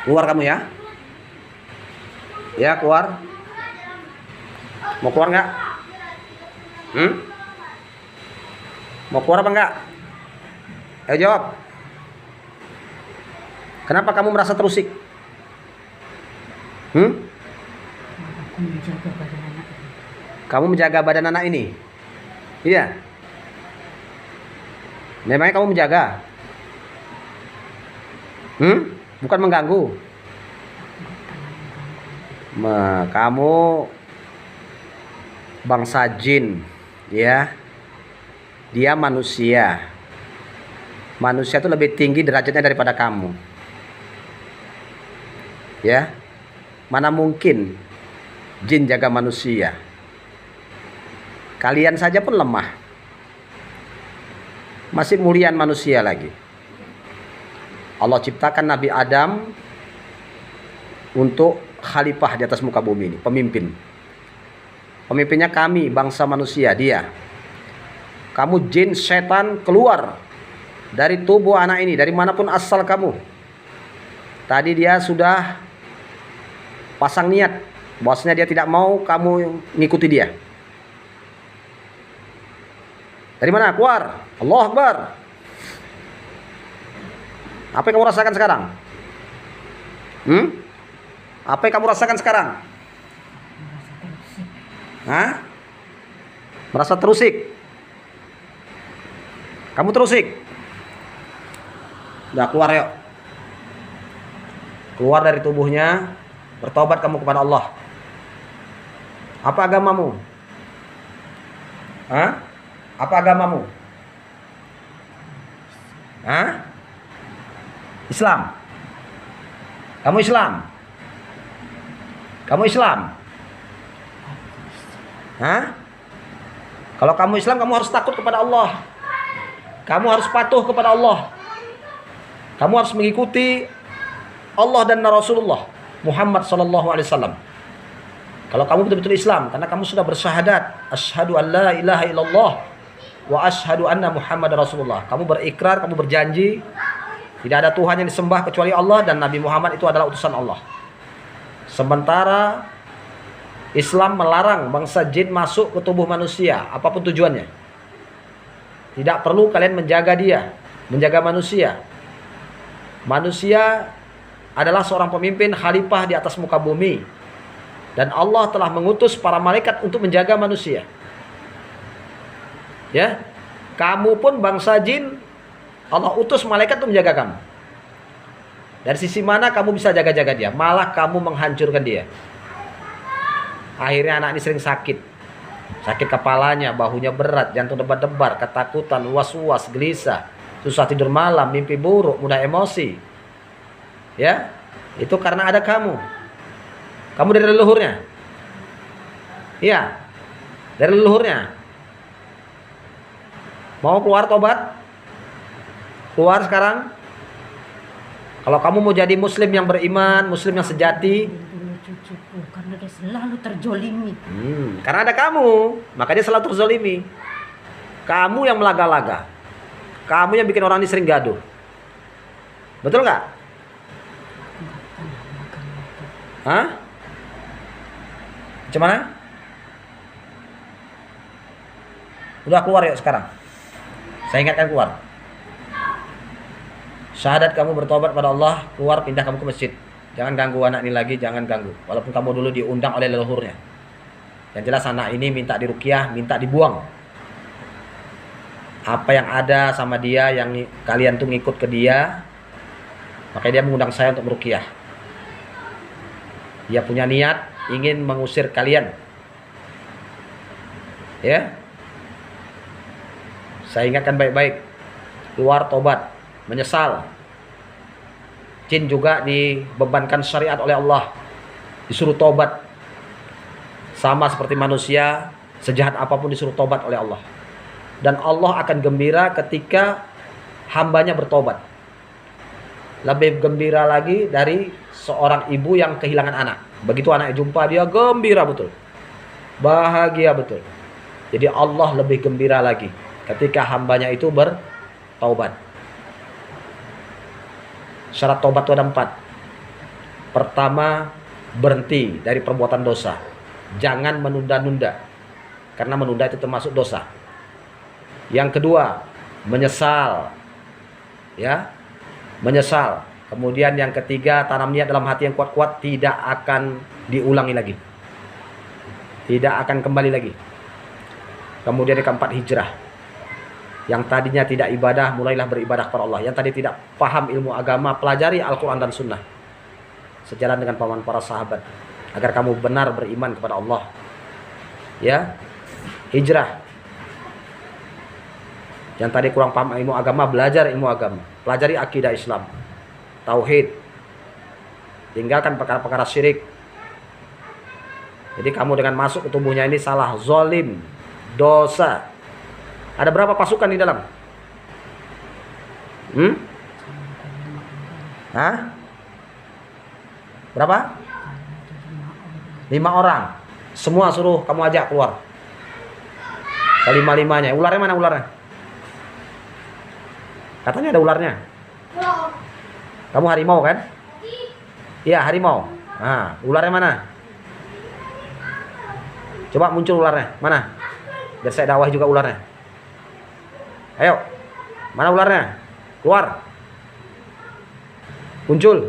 Keluar kamu ya. Ya, keluar. Mau keluar nggak? Mau keluar apa enggak? Ayo jawab. Kenapa kamu merasa terusik? Aku menjaga badan anak ini. Kamu menjaga badan anak ini? Iya. Memangnya kamu menjaga? Bukan mengganggu. Kamu bangsa jin, ya. Dia manusia. Manusia itu lebih tinggi derajatnya daripada kamu. Ya. Mana mungkin jin jaga manusia? Kalian saja pun lemah. Masih muliaan manusia lagi. Allah ciptakan Nabi Adam untuk khalifah di atas muka bumi ini, pemimpin. Pemimpinnya kami, bangsa manusia, dia. Kamu jin, setan, keluar dari tubuh anak ini, dari manapun asal kamu. Tadi dia sudah pasang niat, bahwasanya dia tidak mau kamu ngikuti dia. Dari mana? Keluar. Allahu Akbar. Apa yang kamu rasakan sekarang? Apa yang kamu rasakan sekarang? Merasa terusik. Hah? Merasa terusik? Kamu terusik? Udah keluar yuk. Keluar dari tubuhnya. Bertobat kamu kepada Allah. Apa agamamu? Hah? Apa agamamu? Hah? Islam. Kamu Islam? Kamu Islam? Hah? Kalau kamu Islam, kamu harus takut kepada Allah. Kamu harus patuh kepada Allah. Kamu harus mengikuti Allah dan Rasulullah Muhammad SAW. Kalau kamu betul-betul Islam, karena kamu sudah bersyahadat, asyhadu an la ilaha illallah wa asyhadu anna Muhammad Rasulullah. Kamu berikrar, kamu berjanji tidak ada Tuhan yang disembah kecuali Allah dan Nabi Muhammad itu adalah utusan Allah. Sementara Islam melarang bangsa jin masuk ke tubuh manusia, apapun tujuannya. Tidak perlu kalian menjaga dia, menjaga manusia. Manusia adalah seorang pemimpin khalifah di atas muka bumi. Dan Allah telah mengutus para malaikat untuk menjaga manusia. Ya, kamu pun bangsa jin, Allah utus malaikat untuk menjaga kamu. Dari sisi mana kamu bisa jaga-jaga dia? Malah kamu menghancurkan dia. Akhirnya anak ini sering sakit. Sakit kepalanya, bahunya berat, jantung debar-debar, ketakutan, was-was, gelisah, susah tidur malam, mimpi buruk, mudah emosi. Ya, itu karena ada kamu. Kamu dari leluhurnya. Iya, dari leluhurnya. Mau keluar tobat? Keluar sekarang. Kalau kamu mau jadi muslim yang beriman, muslim yang sejati. Dulu cucuku, karena dia selalu terzolimi. Karena ada kamu, maka dia selalu terzolimi. Kamu yang melaga-laga. Kamu yang bikin orang ini sering gaduh. Betul nggak? Hah? Macam mana? Udah keluar yuk sekarang. Saya ingatkan keluar. Syahadat kamu bertobat pada Allah, keluar, pindah kamu ke masjid. Jangan ganggu anak ini lagi, jangan ganggu. Walaupun kamu dulu diundang oleh leluhurnya. Yang jelas anak ini minta diruqyah, minta dibuang. Apa yang ada sama dia, yang kalian tuh ngikut ke dia, makanya dia mengundang saya untuk meruqyah. Dia punya niat ingin mengusir kalian. Ya. Saya ingatkan baik-baik. Keluar tobat, menyesal. Jin juga dibebankan syariat oleh Allah. Disuruh tobat. Sama seperti manusia, sejahat apapun disuruh tobat oleh Allah. Dan Allah akan gembira ketika hambanya bertobat. Lebih gembira lagi dari seorang ibu yang kehilangan anak. Begitu anaknya jumpa, dia gembira betul. Bahagia betul. Jadi Allah lebih gembira lagi ketika hambanya itu bertaubat. Syarat taubat itu ada 4. Pertama, berhenti dari perbuatan dosa. Jangan menunda-nunda, karena menunda itu termasuk dosa. Yang kedua, menyesal. Ya, menyesal. Kemudian yang ketiga, tanam niat dalam hati yang kuat-kuat, tidak akan diulangi lagi. Tidak akan kembali lagi. Kemudian yang keempat, hijrah. Yang tadinya tidak ibadah, mulailah beribadah kepada Allah. Yang tadi tidak paham ilmu agama, pelajari Al-Quran dan Sunnah. Sejalan dengan paman para sahabat, agar kamu benar beriman kepada Allah. Ya, hijrah. Yang tadi kurang paham ilmu agama, belajar ilmu agama. Pelajari akidah Islam, tauhid. Tinggalkan perkara-perkara syirik. Jadi kamu dengan masuk ke tubuhnya ini salah, zalim, dosa. Ada berapa pasukan di dalam? Hah? Berapa? 5 orang. Semua suruh kamu ajak keluar. Kelima-limanya. Ularnya mana ularnya? Katanya ada ularnya. Kamu harimau kan? Iya, harimau. Nah, ularnya mana? Coba muncul ularnya. Mana? Biar saya dakwah juga ularnya. Ayo. Mana ularnya? Keluar. Muncul.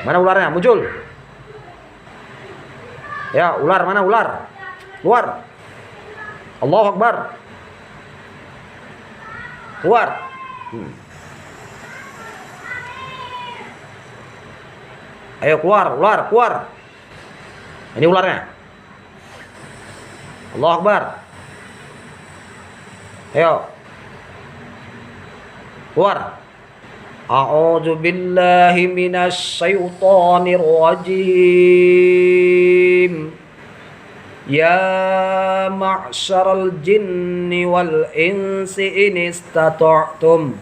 Mana ularnya? Muncul. Ya, ular mana ular? Keluar. Allahu Akbar. Keluar. Ayo keluar, ular, keluar. Ini ularnya. Allahu Akbar. Ayo. Keluar. A'udzu billahi minasy syaithanir rajim. Ya ma'syaral jinni wal insi in istata'tum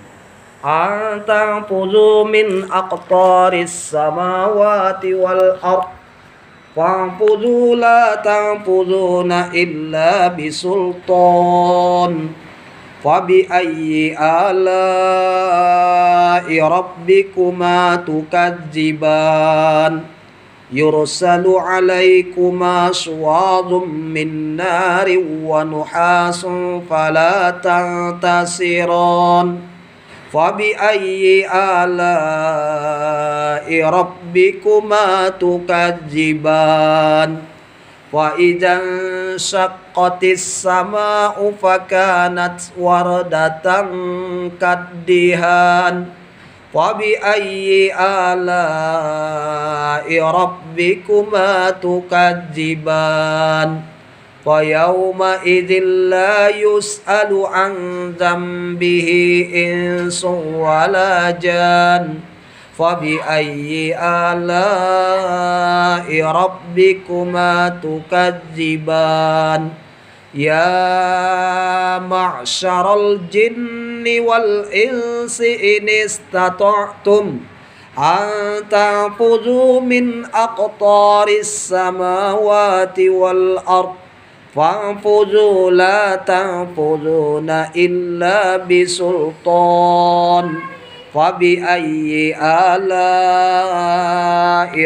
an tanfudhu min aqtaris samawati wal ard fanfudhu la tanfudhuna illa bisultan. Fabi ayyi ala'i rabbikuma tukadziban. Yursalu alaikuma suwadun min nari wa nuhasun fala tantasiran. Fabi ayyi ala'i rabbikuma tukadziban. Wa idzan syaqqatis sama'u fakanat wardatan kaddihan. Wa bi ayyi ala'i rabbikuma tukadziban. Fa yawma idzin la yus'alu an dzambihi insun wala jan. Fabi ayyi ala'i rabbikuma tukadziban. Ya ma'syaral jinni wal insi in istata'tum an tanfudhu min aqtaris samawati wal ard fanfudhu la tanfudhuna illa bisultan. Fabi ayyi ala'i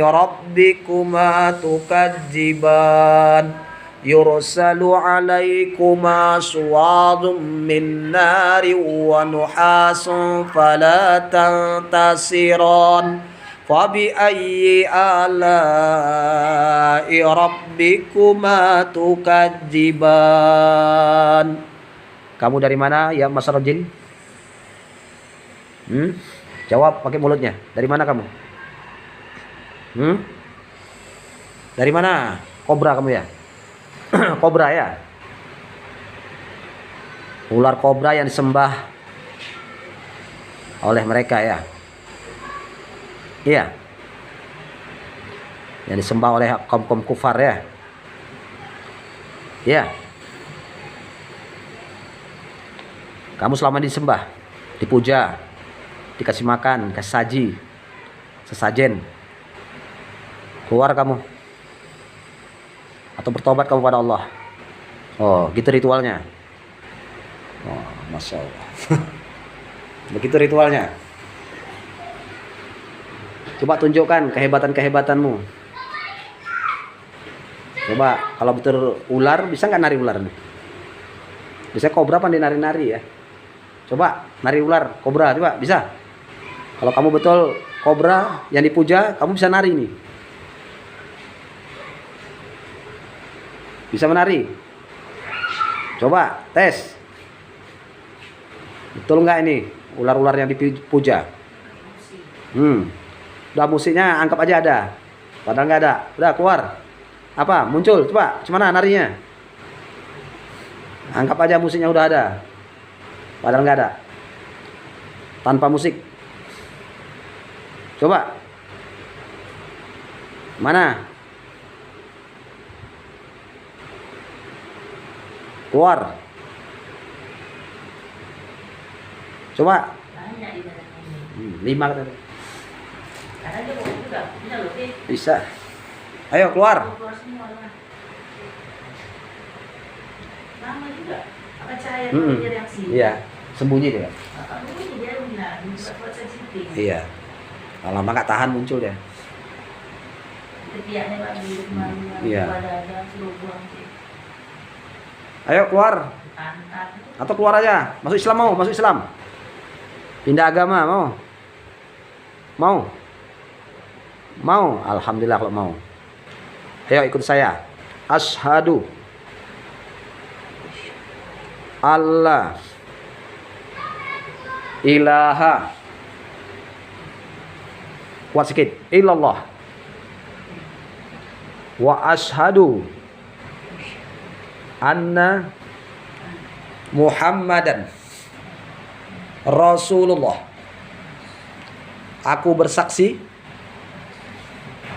rabbikuma tukadziban. Yursalu alaikuma suwadun min nari wa nuhasun fala tantasiran. Fabi ayyi ala'i rabbikuma tukadziban. Kamu dari mana ya masyarakat jin? Jawab pakai mulutnya. Dari mana kamu? Dari mana? Kobra kamu ya? Kobra ya? Ular kobra yang disembah oleh mereka ya? Iya. Yang disembah oleh kaum-kaum kufar ya? Iya. Kamu selama disembah, dipuja, dikasih makan, dikasih saji, sesajen. Keluar kamu. Atau bertobat kamu pada Allah. Oh, gitu ritualnya. Oh, Masya Allah. Begitu ritualnya. Coba tunjukkan kehebatan-kehebatanmu. Coba kalau betul ular, bisa nggak nari ular nih? Bisa kobra pandai nari-nari ya. Coba nari ular, kobra, coba bisa. Kalau kamu betul kobra yang dipuja, kamu bisa nari nih. Bisa menari. Coba tes. Betul nggak ini ular-ular yang dipuja? Udah musiknya anggap aja ada. Padahal nggak ada. Udah keluar. Apa? Muncul. Coba. Gimana narinya? Anggap aja musiknya udah ada. Padahal nggak ada. Tanpa musik. Coba. Mana? Keluar. Coba. 5 kata. Bisa. Ayo keluar. Iya, sembunyi dia. Iya. Kalau lama nggak tahan muncul dia. Iya. Ayo keluar. Atau keluar aja. Masuk Islam mau? Masuk Islam. Pindah agama mau? Mau? Mau? Alhamdulillah kalau mau. Ayo ikut saya. Asyhadu alla ilaha, kuat sikit, illallah, wa asyhadu anna Muhammadan Rasulullah. Aku bersaksi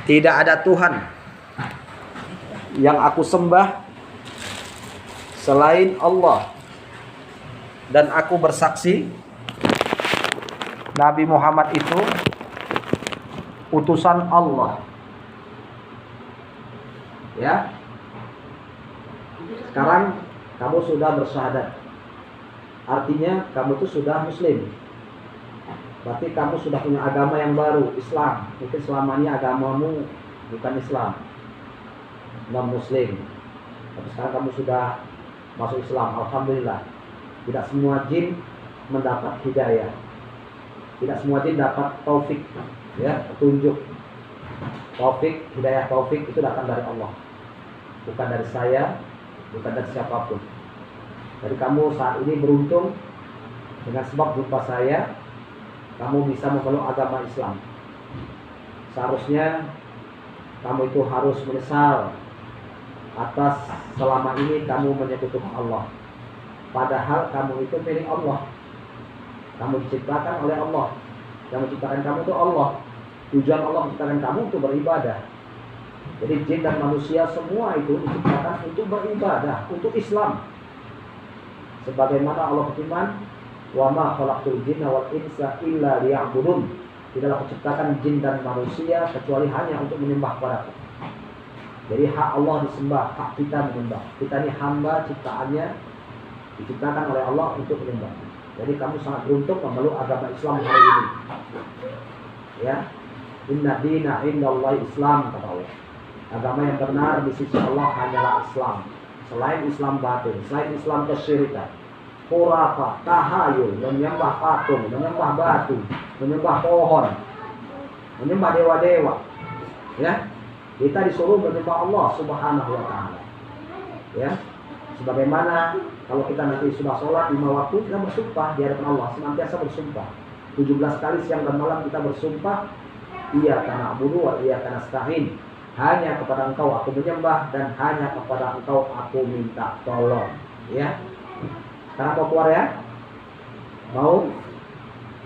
tidak ada Tuhan yang aku sembah selain Allah, dan aku bersaksi Nabi Muhammad itu utusan Allah. Ya. Sekarang kamu sudah bersyahadat. Artinya kamu itu sudah muslim. Berarti kamu sudah punya agama yang baru, Islam. Mungkin selama ini agamamu bukan Islam, non muslim. Tapi sekarang kamu sudah masuk Islam, alhamdulillah. Tidak semua jin mendapat hidayah. Tidak semua jin dapat taufik, ya, petunjuk. Taufik, hidayah taufik itu datang dari Allah. Bukan dari saya, bukan dari siapapun. Jadi kamu saat ini beruntung dengan sebab jumpa saya, kamu bisa memeluk agama Islam. Seharusnya kamu itu harus menyesal atas selama ini kamu menyekutukan Allah. Padahal kamu itu milik Allah. Kamu diciptakan oleh Allah. Yang menciptakan kamu itu Allah. Tujuan Allah menciptakan kamu untuk beribadah. Jadi jin dan manusia semua itu diciptakan untuk beribadah, untuk Islam. Sebagaimana Allah berfirman, "Wa ma khalaqtul jinna wal insa illa liya'budun." Tidaklah kuciptakan jin dan manusia kecuali hanya untuk menyembah kepadaku. Jadi hak Allah disembah, hak kita menyembah. Kita ini hamba ciptaannya, diciptakan oleh Allah untuk menyembah. Jadi kamu sangat beruntung memeluk agama Islam hari ini. Ya, inna dina indallahi Islam, kata Allah. Agama yang benar di sisi Allah hanyalah Islam. Selain Islam batin, selain Islam kesyirikan, khurafat, tahayul, menyembah patung, menyembah batu, menyembah pohon, menyembah dewa-dewa. Ya, kita disuruh menyembah Allah Subhanahu wa taala. Ya. Sebagaimana kalau kita nanti sudah sholat 5 waktu, kita bersumpah di hadapan Allah, senantiasa bersumpah. 17 kali siang dan malam kita bersumpah, iyyaka na'budu wa iyyaka nasta'in. Hanya kepada Engkau aku menyembah dan hanya kepada Engkau aku minta tolong. Ya. Sekarang mau keluar ya? Mau?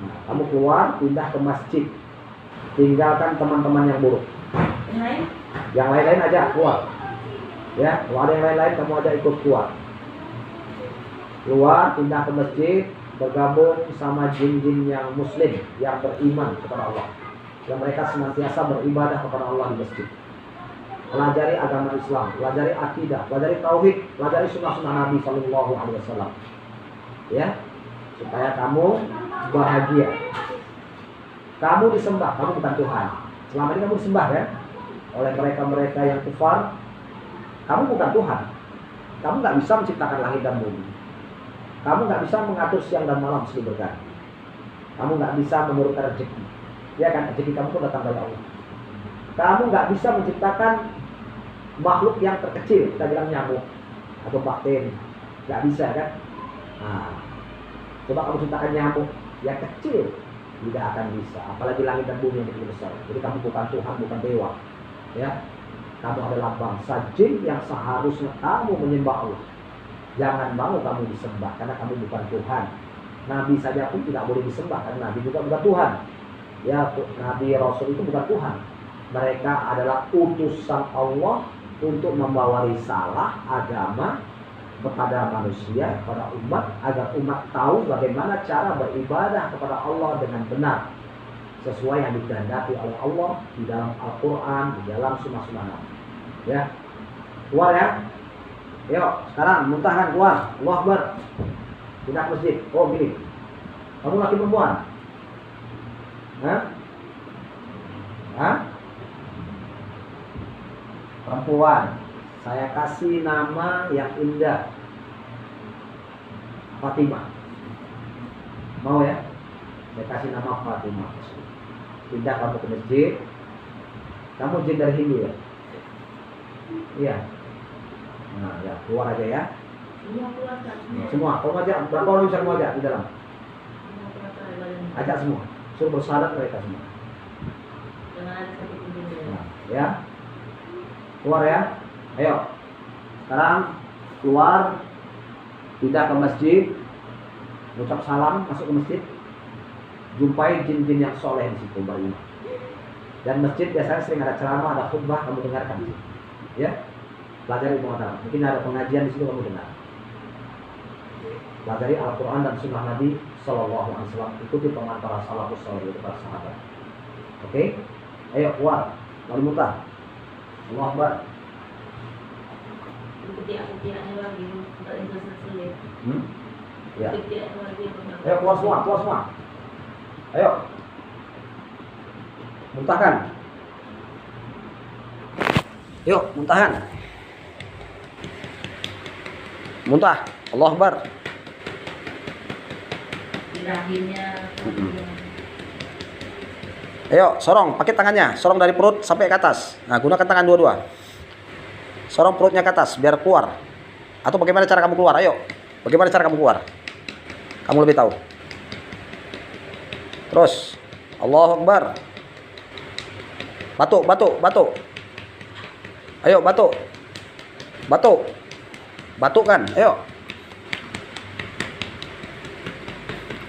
Nah, kamu keluar, pindah ke masjid. Tinggalkan teman-teman yang buruk. Yang lain-lain aja keluar. Ya, kalau ada yang lain-lain kamu aja ikut keluar. Keluar, pindah ke masjid, bergabung sama jin-jin yang muslim, yang beriman kepada Allah. Yang mereka senantiasa beribadah kepada Allah di masjid. Pelajari agama Islam, pelajari akidah, pelajari tauhid, pelajari sunnah-sunnah Nabi Sallallahu Alaihi Wasallam. Ya, supaya kamu bahagia. Kamu disembah, kamu bukan Tuhan. Selama ini kamu disembah kan oleh mereka-mereka yang kufar. Kamu bukan Tuhan. Kamu nggak bisa menciptakan langit dan bumi. Kamu nggak bisa mengatur siang dan malam silih berganti. Kamu nggak bisa menurunkan rezeki. Ya kan, rezeki kamu itu datang dari Allah. Kamu nggak bisa menciptakan makhluk yang terkecil, kita bilang nyamuk atau bakteri. Nggak bisa kan? Nah, coba kamu ciptakan nyamuk yang kecil, tidak akan bisa. Apalagi langit dan bumi yang begitu besar. Jadi kamu bukan Tuhan, bukan dewa. Ya, kamu adalah bangsa jin yang seharusnya kamu menyembah Allah. Jangan mau kamu disembah karena kamu bukan Tuhan. Nabi saja pun tidak boleh disembah karena Nabi juga bukan Tuhan. Ya, Nabi Rasul itu bukan Tuhan. Mereka adalah utusan Allah untuk membawa risalah agama kepada manusia, kepada umat, agar umat tahu bagaimana cara beribadah kepada Allah dengan benar sesuai yang dikehendaki oleh Allah di dalam Al-Quran, di dalam sunnah-sunnah Nabi. Ya, keluar ya. Yuk, sekarang muntahkan keluar. Allah Akbar. Tidak masjid. Oh gini. Kamu laki perempuan? Hah? Hah? Perempuan. Saya kasih nama yang indah. Fatimah. Mau ya? Saya kasih nama Fatimah. Pindah kamu ke masjid. Kamu jin dari Hindu ya? Iya. Nah, ya keluar aja ya. Semua. Kamu ajak. Berapa orang bisa kamu ajak di dalam? Ajak semua. Suruh bersyahadat mereka semua. Nah, ya. Keluar ya. Ayo. Sekarang keluar, pindah ke masjid, ucap salam, masuk ke masjid, jumpai jin-jin yang soleh di situ beriman. Dan masjid biasanya sering ada ceramah, ada khutbah, kamu dengarkan. Ya, pelajari pengetahuan. Mungkin ada pengajian di situ kamu dengar. Pelajari Al-Quran dan Sunnah Nabi Sallallahu Alaihi Wasallam. Ikuti pengantar salafus saleh itu para sahabat. Oke, ayo keluar, lalu muntah. Allah Akbar. Ya. Ayo keluar semua, keluar semua. Ayo. Muntahkan. Yuk, muntahkan. Muntah. Allah Akbar. Ayo, sorong, pakai tangannya, sorong dari perut sampai ke atas. Nah, gunakan tangan dua-dua. Sorong perutnya ke atas biar keluar. Atau bagaimana cara kamu keluar? Ayo. Bagaimana cara kamu keluar? Kamu lebih tahu. Terus, Allahu Akbar. Batuk, batuk, batuk. Ayo, batuk. Batuk. Batukkan, ayo.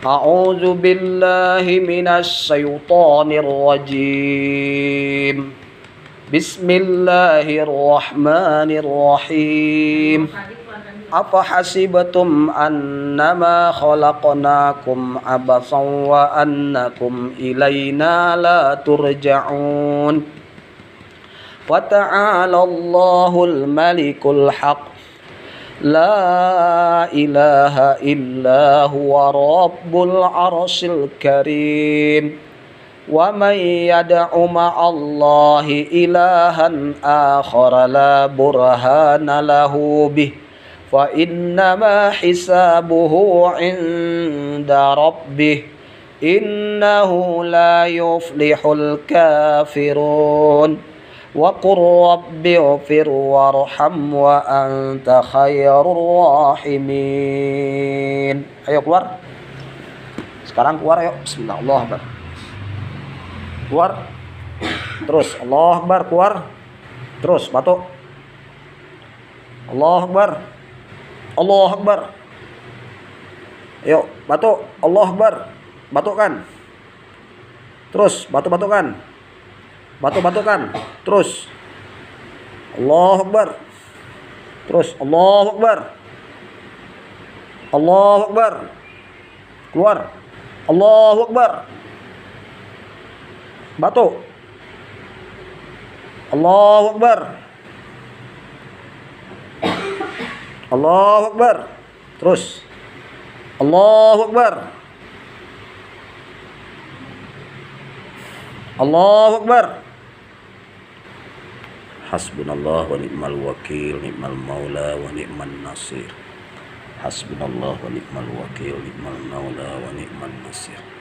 A'udzu billahi minasy syaithanir rajim. Bismillahirrahmanirrahim. Afahasibatum annama khalaqnakum abatsan wa annakum ilaina la turja'un. Wa ta'ala Allahul malikul haq. La ilaha illa huwa rabbul arsyil karim. Wa may yad'u ma'allahi ilahan akhara la burhana lahu bih fa innama hisabuhu 'inda rabbih innahu la yuflihul kafirun. Wa qur rabbi ighfir warham wa anta khairur rahimin. Ayo keluar. Sekarang keluar ayo. Bismillah. Allahu Akbar. Keluar. Terus Allahu Akbar, keluar. Terus batuk. Allahu Akbar. Allahu Akbar. Ayo, batuk. Allahu Akbar. Batukkan. Terus batuk-batukkan. Batuk-batukkan. Terus Allahu Akbar. Terus Allahu Akbar. Allahu Akbar. Keluar. Allahu Akbar. Batuk. Allahu Akbar. Allahu Akbar. Terus Allahu Akbar. Allahu Akbar. Hasbunallah wa ni'mal wakil, ni'mal maula wa ni'man nasir. Hasbunallah wa ni'mal wakil, ni'mal maula wa ni'man nasir.